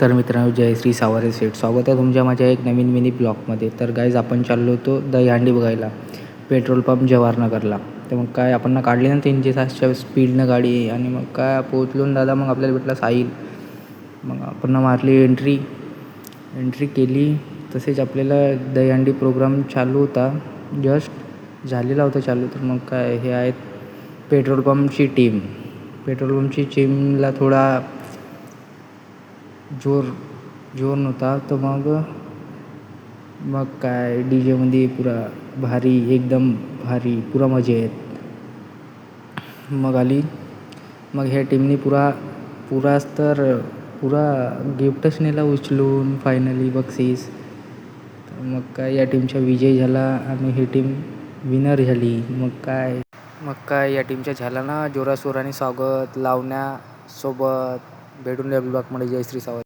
तर मित्रांनो, जय श्री सावरे सेठ, स्वागत आहे तुमच्या माझ्या एक नवीन मिनी ब्लॉगमध्ये. तर गाईज, आपण चाललो होतो दहीहंडी बघायला, पेट्रोल पंप जवाहरनगरला. तर मग काय आपण ना काढली ना 360च्या स्पीडनं गाडी, आणि मग काय पोचलो ना दादा. मग आपल्याला भेटला साहिल. मग आपण मारली एंट्री केली. तसेच आपल्याला दहीहंडी प्रोग्राम चालू होता, जस्ट झालेला होता चालू. तर मग काय, हे आहेत पेट्रोल पंपची टीमची टीमला थोडा जोर नव्हता. तर मग काय DJमध्ये पुरा भारी, एकदम भारी, पुरा मजा येत. मग ह्या टीमने पुरा गिफ्टच नेला उचलून फायनली, बक्षीस. तर मग काय या टीमचा विजय झाला आणि ही टीम विनर झाली. मग काय या टीमच्या झाला ना जोराशोराने स्वागत, लावण्यासोबत. भेटून या ब्लॉगमध्ये. जय श्री सावंत.